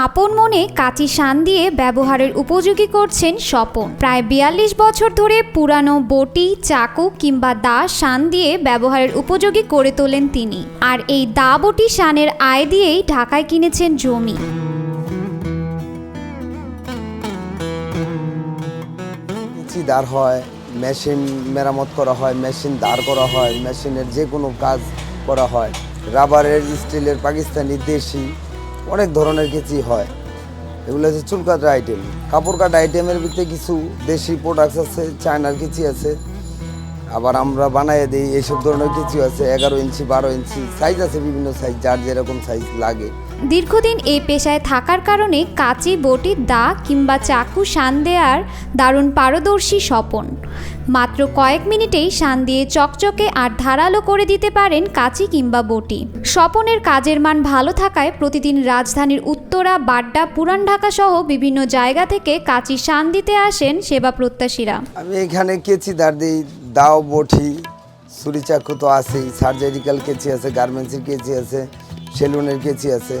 আপন মনে কাঁচি শান দিয়ে ব্যবহারের উপযোগী করছেন স্বপন। প্রায় ৪২ বছর ধরে পুরানো বটি, চাকু কিংবা দা শান দিয়ে ব্যবহারের উপযোগী করে তোলেন তিনি। আর এই দা বটি শানের আয় দিয়েই ঢাকায় কিনেছেন জমি। দাঁড় হয়, মেশিন মেরামত করা হয়, মেশিন দাঁড় করা হয়, মেশিনের যে কোনো কাজ করা হয়, রাবারের, স্টিলের, পাকিস্তানি, দেশি অনেক ধরনের কেচি হয়। এগুলো হচ্ছে চুল কাটার আইটেম। কাপড় কাটা আইটেমের ভিতরে কিছু দেশি প্রোডাক্টস আছে, চায়নার কেচি আছে, আবার আমরা বানিয়ে দিই এইসব ধরনের কেচি আছে। 11 ইঞ্চি, 12 ইঞ্চি সাইজ আছে, বিভিন্ন সাইজ, যার যেরকম সাইজ লাগে। দীর্ঘদিন এই পেশায় থাকার কারণে কাঁচি, বটি, দা কিংবা চাকু শান দেওয়ার দারুণ পারদর্শী স্বপন। মাত্র কয়েক মিনিটেই শান দিয়ে চকচকে আর ধারালো করে দিতে পারেন কাঁচি কিংবা বটি। স্বপনের কাজের মান ভালো থাকায় প্রতিদিন রাজধানীর উত্তরা, বাড্ডা, পুরান ঢাকা সহ বিভিন্ন জায়গা থেকে কাঁচি শান দিতে আসেন সেবা প্রত্যাশীরা। আমি এখানে কেচি দাঁড় দিই, দাও, বটি, ছুরি, চাকু তো আছেই, সার্জারিক্যাল কেচি আছে, গার্মেন্টসের কেচি আছে, সেলুনের কেচি আছে,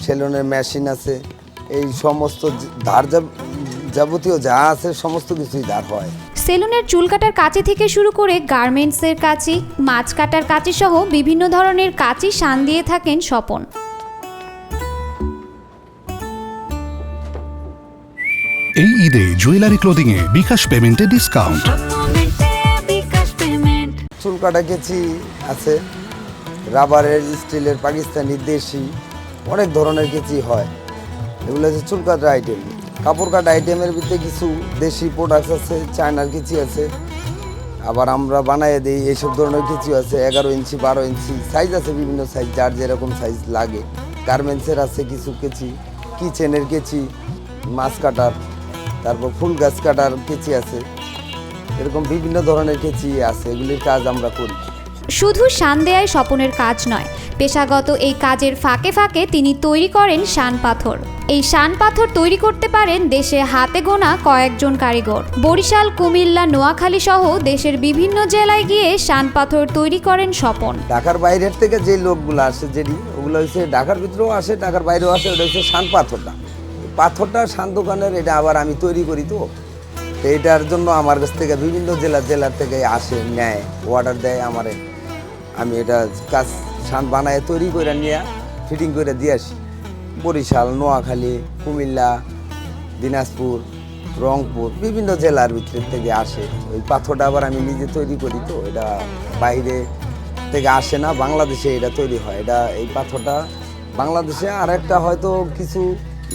সেলুনের মেশিন আছে। এই সমস্ত ধার যাবতীয় যা আছে সমস্ত কিছুই দাঁড় হয়। সেলুনের চুল কাটার কাঁচি থেকে শুরু করে গার্মেন্টসের কাঁচি, মাছ কাটার কাঁচি সহ বিভিন্ন ধরনের কাঁচি শান দিয়ে থাকেন স্বপন। এই ঈদে জুয়েলারি ক্লোদিং এ বিকাশ পেমেন্টে ডিসকাউন্ট। চুল কাটা কেচি আছে, রাবারের, স্টিলের, পাকিস্তানি, দেশি অনেক ধরনের কেচি হয়। এগুলো হচ্ছে চুল কাটার আইটেম। কাপড় কাটা আইটেমের ভিতরে কিছু দেশি প্রোডাক্টস আছে, চায়নার কেচি আছে, আবার আমরা বানিয়ে দিই এইসব ধরনের কেচি আছে। 11 ইঞ্চি, 12 ইঞ্চি সাইজ আছে, বিভিন্ন সাইজ, যার যেরকম সাইজ লাগে। গার্মেন্টসের আছে কিছু কেচি, কিচেনের কেচি, মাছ কাটার, তারপর ফুল গাছ কাটার কেচি আছে। এরকম বিভিন্ন ধরনের কেচি আছে, এগুলির কাজ আমরা করি। শুধু শান দেয়াই স্বপনের কাজ নয়, পেশাগত এই কাজের ফাঁকে ফাঁকে তিনি তৈরি করেন শান পাথর। এই শান পাথর তৈরি করতে পারেন দেশে হাতে গোনা কয়েকজন কারিগর। বরিশাল, কুমিল্লা, নোয়াখালী সহ দেশের বিভিন্ন জেলায় গিয়ে শান পাথর তৈরি করেন স্বপন। ঢাকার বাইরের থেকে যে লোকগুলো আসে, ওগুলো হচ্ছে ঢাকার ভিতরেও আসে, ঢাকার বাইরেও আসে। ওটা হচ্ছে শান পাথরটা। পাথরটা শান দোকানের, এটা আবার আমি তৈরি করি। তো এইটার জন্য আমার কাছ থেকে বিভিন্ন জেলার থেকে আসে, নেয়, অর্ডার দেয় আমারে। আমি এটা কাজ শান বানায় তৈরি করে নিয়ে ফিটিং করে দিয়ে আসি। বরিশাল, নোয়াখালী, কুমিল্লা, দিনাজপুর, রংপুর বিভিন্ন জেলার ভিতর থেকে আসে। ওই পাথরটা আবার আমি নিজে তৈরি করি। তো এটা বাইরে থেকে আসে না, বাংলাদেশে এটা তৈরি হয়। এই পাথরটা বাংলাদেশে, আর একটা হয়তো কিছু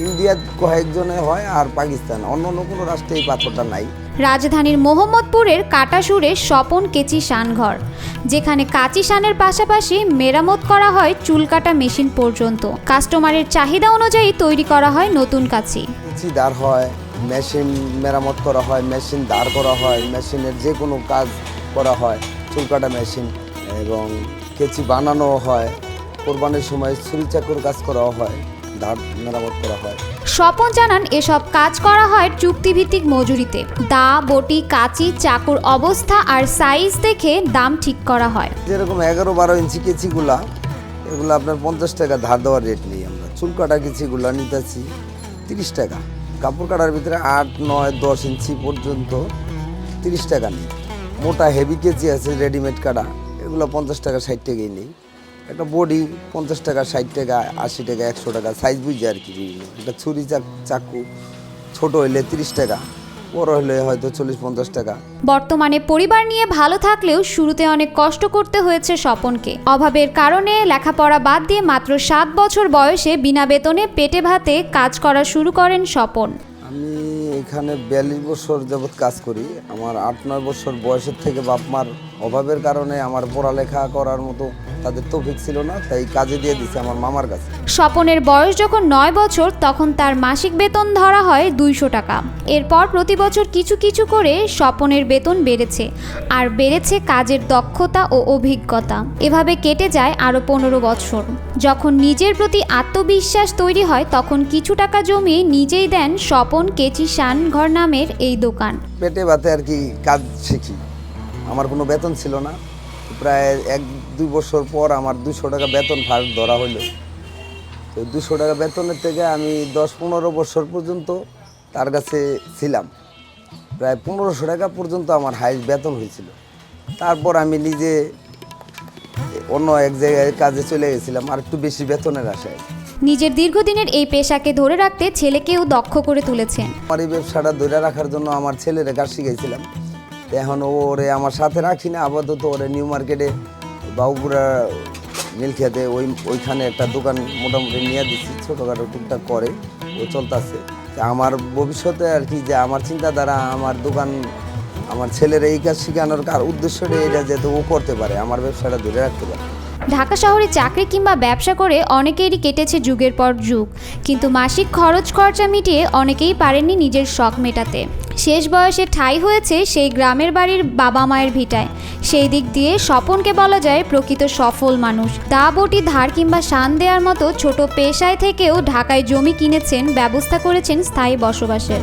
ইন্ডিয়ার কয়েকজনে হয়, আর পাকিস্তান, অন্য কোনো রাষ্ট্রে এই পাথরটা নাই। রাজধানীর মোহাম্মদপুরের কাটাসুরে স্বপন কেচি শানঘর, যেখানে কাঁচি শানের পাশাপাশি মেরামত করা হয় চুল কাটা মেশিন পর্যন্ত। কাস্টমারের চাহিদা অনুযায়ী তৈরি করা হয় নতুন কাঁচি। কেচি দাঁড় হয়, মেশিন মেরামত করা হয়, মেশিন দাঁড় করা হয়, মেশিনের যে কোনো কাজ করা হয়, চুল কাটা মেশিন, এবং কেচি বানানো হয়। কোরবানির সময় ছুরি চাকুর কাজ করা হয়, দাঁড় মেরামত করা হয়। স্বপন জানান এসব কাজ করা হয় চুক্তিভিত্তিক মজুরিতে। দা, বটি, কাঁচি, চাকুর অবস্থা আর সাইজ দেখে দাম ঠিক করা হয়। যেরকম 11-12 ইঞ্চি কেচিগুলা, এগুলো আপনার 50 টাকা ধার দেওয়ার রেট নেই। আমরা চুল কাটা কেচিগুলা নিতেছি 30 টাকা। কাপড় কাটার ভিতরে 8, 9, 10 ইঞ্চি পর্যন্ত 30 টাকা নেই। মোটা হেভি কেচি আছে রেডিমেড কাটা, এগুলো 50 টাকা, 60 টাকাই নেই। একটা বডি 50 টাকা, 60 টাকা, 80 টাকা, 100 টাকা সাইজ বুঝে আর কি। একটা ছুরি চাকু ছোট হইলে 30 টাকা, বড় হলে হয়তো 40-50 টাকা। বর্তমানে পরিবার নিয়ে ভালো থাকলেও শুরুতে অনেক কষ্ট করতে হয়েছে স্বপনকে। অভাবের কারণে লেখাপড়া বাদ দিয়ে মাত্র 7 বছর বয়সে বিনা বেতনে পেটে ভাতে কাজ করা শুরু করেন স্বপন। আমি এখানে 42 বছর যাবৎ কাজ করি। আমার 8-9 বছর বয়সের থেকে বাপ মার অভাবের কারণে আমার পড়ালেখা করার মতো তাদের তৌফিক ছিল না, তাই কাজে দিয়ে দিছে আমার মামার কাছে। স্বপনের বয়স যখন 9 বছর তখন তার মাসিক বেতন ধরা হয় 200 টাকা। এরপর প্রতি বছর কিছু কিছু করে স্বপনের বেতন বেড়েছে, আর বেড়েছে কাজের দক্ষতা ও অভিজ্ঞতা। এভাবে কেটে যায় আরও 15 বছর। যখন নিজের প্রতি আত্মবিশ্বাস তৈরি হয় তখন কিছু টাকা জমিয়ে নিজেই দেন স্বপন কেচি শানঘর নামের এই দোকান। পেটে ভাতে আর কি কাজ শিখি। আমার কোনো বেতন ছিল না, প্রায় 1-2 বছর পর আমার 200 টাকা বেতন ফার্স্ট ধরা হইলো। তো 200 টাকা বেতনের থেকে আমি 10-15 বছর পর্যন্ত তার কাছে ছিলাম। প্রায় 1500 টাকা পর্যন্ত আমার হাইস্ট বেতন হয়েছিল। তারপর আমি নিজে অন্য এক জায়গায় কাজে চলে গেছিলাম আর একটু বেশি বেতনের আশায়। নিজের দীর্ঘদিনের এই পেশাকে ধরে রাখতে ছেলেকেও দক্ষ করে তুলেছেন। আমার এই ব্যবসাটা ধরে রাখার জন্য আমার ছেলেরে কাজ শিখাইছিলাম। তো এখন ওরে আমার সাথে রাখি না, আপাতত ওরে নিউ মার্কেটে বাবুপুরা নীলক্ষেতে ওইখানে একটা দোকান মোটামুটি নিয়ে দিচ্ছি, ছোটোখাটো টুকটাক করে ও চলতেছে। আমার ভবিষ্যতে আর কি যে আমার চিন্তাধারা আমার দোকান আমার ছেলের এই কাজ শেখানোর উদ্দেশ্যটা এটা যাতে ও করতে পারে, আমার ব্যবসাটা ধরে রাখতে পারে। ঢাকা শহরে চাকরি কিংবা ব্যবসা করে অনেকেরই কেটেছে যুগের পর যুগ, কিন্তু মাসিক খরচ খরচা মিটিয়ে অনেকেই পারেননি নিজের শখ মেটাতে। শেষ বয়সে ঠাঁই হয়েছে সেই গ্রামের বাড়ির বাবা মায়ের ভিটায়। সেই দিক দিয়ে স্বপনকে বলা যায় প্রকৃত সফল মানুষ। দা বটি ধার কিংবা শান দেওয়ার মতো ছোট পেশায় থেকেও ঢাকায় জমি কিনেছেন, ব্যবস্থা করেছেন স্থায়ী বসবাসের।